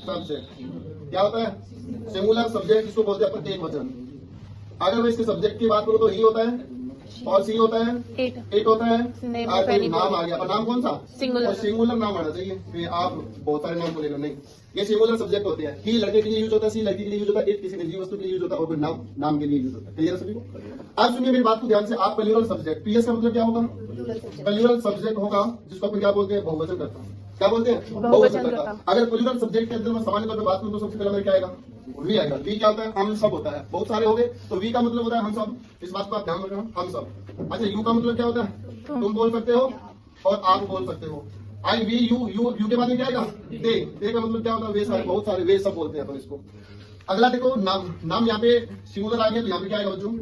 Subject क्या होता है? सिंगुलर सब्जेक्ट जिसको बोलते हैं अपन एक वचन। अगर मैं इसके सब्जेक्ट की बात करूँ तो ही होता है और सी होता है, इट होता है, नाम आ गया। और नाम कौन सा? सिंगुलर। सिंगुलर नाम आना चाहिए। फिर आप बहुत सारे नाम बोलेगा नहीं, ये सिंगुलर सब्जेक्ट होते हैं। ही लड़के के लिए यूज होता है, सी लड़की के लिए यूज होता है, इट किसी निजी वस्तु के लिए यूज होता है, और फिर नाम के लिए यूज होता है। क्लियर है सभी को? आप सुनिए मेरी बात को ध्यान से। आप प्लूरल सब्जेक्ट, पीएस का मतलब क्या होगा? प्लूरल सब्जेक्ट होगा जिसको अपन क्या बोलते हैं? बहुवचन करता। क्या बोलते हैं? बहुवचन करता। अगर प्लूरल सब्जेक्ट के अंदर मैं सामान्य तौर पर बात करूं तो सबसे पहले मेरे क्या आएगा? वी आएगा। वी क्या होता है? हम सब होता है। बहुत सारे हो गए तो वी का मतलब होता है हम सब। इस बात को आप ध्यान रखना, हम सब। अच्छा, यू का मतलब क्या होता है? तुम बोल सकते हो और आप बोल सकते हो। आई वी यू, यू के बाद में क्या आएगा? दे का मतलब क्या होता है? वे सारे, बहुत सारे, वे सब बोलते हैं अपन इसको। अगला देखो, नाम यहाँ पे सिंगुलर आ गया तो यहाँ पे क्या आएगा बच्चों?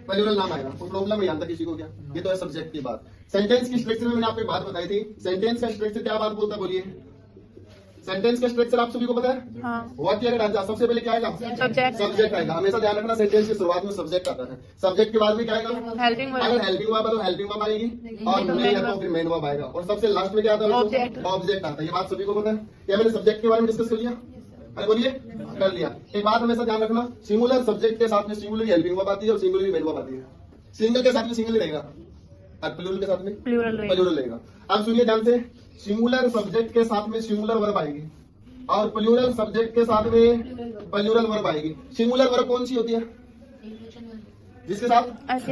प्लूरल नाम आएगा। तो प्रॉब्लम है यहाँ तक किसी को क्या? ये तो है सब्जेक्ट की बात। सेंटेंस की स्ट्रक्चर में मैंने आपको बात बताई थी। सेंटेंस का स्ट्रक्चर क्या बात बोलता है? बोलिए। सेंटेंस का स्ट्रक्चर आप सभी को पता है? हाँ। वाक्य का ढांचा सबसे पहले क्या आएगा? सब्जेक्ट आएगा। हमेशा ध्यान रखना, सेंटेंस की शुरुआत में सब्जेक्ट आता है। सब्जेक्ट के बाद में क्या आएगा? Helping verb. अगर हेल्पिंग वर्ब है तो हेल्पिंग वर्ब आएगी, और नहीं है तो फिर मेन वर्ब आएगा। और सबसे लास्ट में क्या आता है? ऑब्जेक्ट आता है। ये बात सभी को पता है? क्या मैंने सब्जेक्ट के बारे में डिस्कस कर लिया? अरे बोलिए, कर लिया। एक बात हमेशा ध्यान रखना, सिंगुलर सब्जेक्ट के साथ में सिंगुलर हेल्पिंग वर्ब आती है और सिंगुलर मेन वर्ब आती है। सिंगल के साथ में सिंगल रहेगा और प्लूरल के साथ में प्लूरल रहेगा। अब सुनिए ध्यान से, सिंगुलर सब्जेक्ट के साथ में सिंगुलर वर्ब आएगी और प्लूरल सब्जेक्ट के साथ में प्लूरल वर्ब आएगी। सिंगुलर वर्ब कौन सी होती है? जिसके साथ एस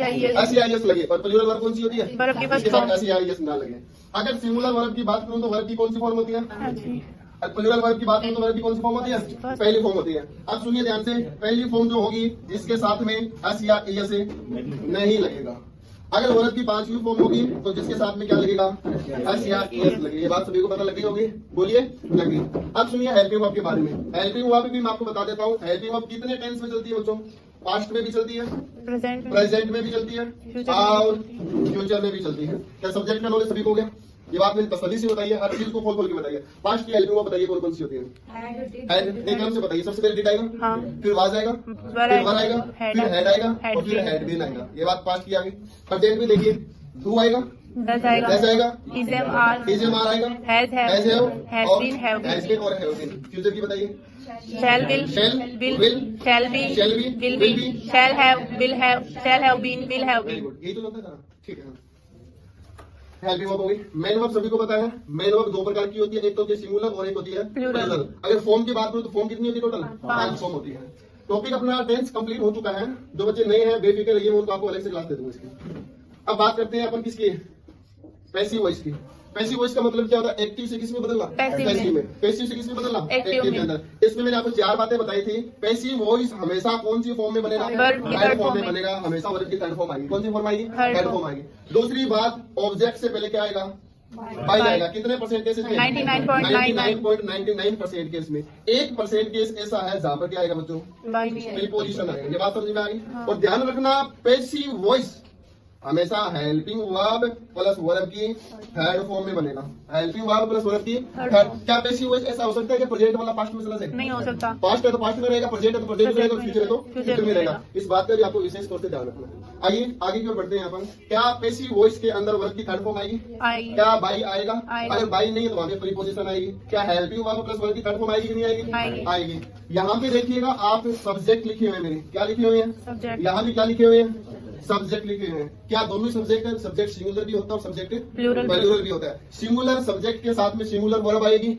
लगे। और प्लूरल वर्ब कौन सी होती है? जिसके साथ एस ना लगे। अगर सिंगुलर वर्ब की बात करूं तो वर्ब की कौन सी फॉर्म होती है? और प्लूरल वर्ब की बात करूं तो वर्ब की कौन सी फॉर्म होती है? पहली फॉर्म होती है। अब सुनिए ध्यान से, पहली फॉर्म जो होगी जिसके साथ में एस या एस नहीं लगेगा। अगर वर्ब की पांचवी फॉर्म होगी तो जिसके साथ में क्या लगेगा? एस या एस लगेगा। ये बात सभी को पता लगी होगी? बोलिए, लगी। अब सुनिए हेल्पिंग वर्ब के बारे में। हेल्पिंग वर्ब भी मैं आपको बता देता हूँ। हेल्पिंग वर्ब कितने टेंस में चलती है बच्चों? पास्ट में भी चलती है, प्रेजेंट में भी चलती है और फ्यूचर में भी चलती है। क्या सब्जेक्ट का नॉलेज सभी को हो गया? ये बात मैंने तसल्ली से बताइए, हर चीज को खोल के बताइए। पास्ट की हेल्पिंग वर्ब बताइए कौन कौन सी होती है? एक नाम से बताइए। सबसे पहले डिड आएगा, फिर वाज आएगा, फिर वर आएगा, फिर हेड आएगा और फिर हैड बीन आएगा। ये बात पास्ट की आ गई। प्रेजेंट में देखिए, डू आएगा, डज आएगा, इज एम आर आएगा, हैज बीन और हैव बीन। फ्यूचर की बताइए। shall will shall be will be shall have been will have been। यही तो लगता था, ठीक है। हेल्पिंग वर्ब हो गई। मेन वर्ब सभी को पता है। मेन वर्ब दो प्रकार की होती है, एक तो होती है सिंगुलर और एक होती है प्लूरल। अगर फॉर्म की बात करूं तो फॉर्म कितनी होती है? टोटल 5 फॉर्म होती है। टॉपिक अपना टेंस कंप्लीट हो चुका है। जो बच्चे नए हैं बेफिक्र रहिए, मैं उनको आपको अलग से क्लास दे दूंगा इसकी। अब बात करते हैं अपन किसकी? पैसिव वॉइस की। पैसिव वॉइस का मतलब क्या होता है? एक्टिव से किस में बदलना? पैसिव में। पैसिव से किस में बदलना? एक्टिव के अंदर। इसमें मैंने आपको 4 बातें बताई थी। पैसिव वॉइस हमेशा कौन सी फॉर्म में बनेगा? थर्ड फॉर्म में बनेगा। हमेशा वर्ब की थर्ड फॉर्म आएगी। कौन सी फॉर्म आएगी? थर्ड फॉर्म आएगी। दूसरी बात, ऑब्जेक्ट से पहले क्या आएगा? बाई आएगा। कितने परसेंट केसेस में? 99.99% केस में। 1% केस ऐसा है जहां पर क्या आएगा बच्चों? प्रीपोजिशन आएगा। ये बात समझ में आ गई? और ध्यान रखना, पैसिव वॉइस हमेशा हेल्पिंग वर्ब प्लस वर्ब की थर्ड फॉर्म में बनेगा। हेल्पिंग वर्ब प्लस वर्ब की थर्ड। क्या पैसिव वॉइस ऐसा हो सकता है कि प्रेजेंट वाला पास्ट में चला जाए? नहीं हो सकता। पास्ट है तो पास्ट में रहेगा, प्रेजेंट है तो प्रेजेंट में रहेगा, फ्यूचर है तो फ्यूचर में रहेगा। इस बात का भी आपको विशेष तौर से ध्यान रखना है। आइए आगे की ओर बढ़ते हैं अपन। क्या पैसिव वॉइस के अंदर वर्ब की थर्ड फॉर्म आएगी? क्या बाई आएगा? अगर बाई नहीं है तो वहां पे प्रीपोजिशन आएगी। क्या हेल्पिंग वर्ब प्लस वर्ब की थर्ड फॉर्म आएगी कि नहीं आएगी? आएगी। यहाँ पे देखिएगा आप सब्जेक्ट लिखे हुए हैं मेरे। क्या लिखे हुए हैं? यहाँ भी क्या लिखे हुए हैं? सब्जेक्ट लिखे हुए हैं। क्या दोनों सब्जेक्ट है? सब्जेक्ट सिंगुलर भी होता है और सब्जेक्ट प्लूरल भी होता है। सिंगुलर सब्जेक्ट के साथ में सिंगुलर वर्ब आएगी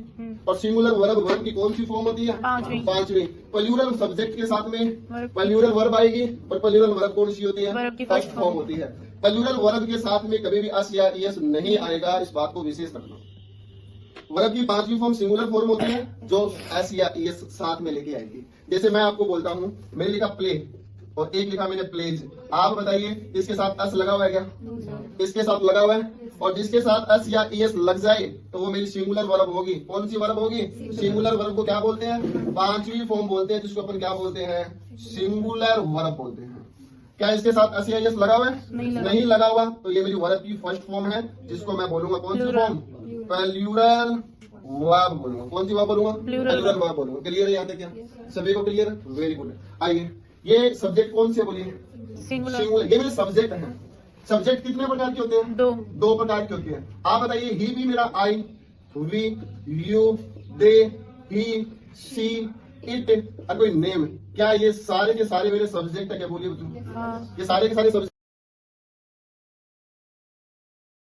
और सिंगुलर वर्ब की कौन सी फॉर्म होती है? पांचवी। प्लूरल सब्जेक्ट के साथ में प्लूरल वर्ब आएगी और प्लूरल वर्ब कौन सी होती है? फर्स्ट फॉर्म होती है। प्लूरल वर्ब के साथ में कभी भी एस या एस नहीं आएगा। इस बात को विशेष रखना। वर्ब की पांचवी फॉर्म सिंगुलर फॉर्म होती है जो एस या एस साथ में लेके आएगी। जैसे मैं आपको बोलता हूँ, मैंने लिखा प्ले और एक लिखा मैंने प्लेज। आप बताइए इसके साथ एस लगा हुआ है क्या? इसके साथ लगा हुआ है। और जिसके साथ एस या एस लग जाए तो वो मेरी सिंगुलर वर्ब होगी। कौन सी वर्ब होगी? सिंगुलर वर्ब को क्या बोलते हैं? पांचवी फॉर्म बोलते हैं, जिसको अपन क्या बोलते हैं? सिंगुलर वर्ब बोलते हैं। क्या इसके साथ एस या एस लगा हुआ है? नहीं लगा हुआ तो ये मेरी वर्ब की फर्स्ट फॉर्म है, जिसको मैं बोलूंगा कौन सी फॉर्म? प्लूरल वर्ब बोलूंगा। कौन सी वर्ब बोलूंगा? प्लूरल वर्ब बोलूंगा। क्लियर है यहाँ तक? क्या सभी को क्लियर? Very good. आइए, ये सब्जेक्ट कौन से बोलिए? सिंगुलर। ये मेरे सब्जेक्ट हैं। सब्जेक्ट कितने प्रकार के होते हैं? दो प्रकार के होते हैं। आप बताइए। ही भी मेरा I, we, you, they, he, she, it और कोई नेम। क्या ये सारे के सारे मेरे सब्जेक्ट है? क्या बोलिए बच्चों? हाँ ये सारे के सारे सब्जेक्ट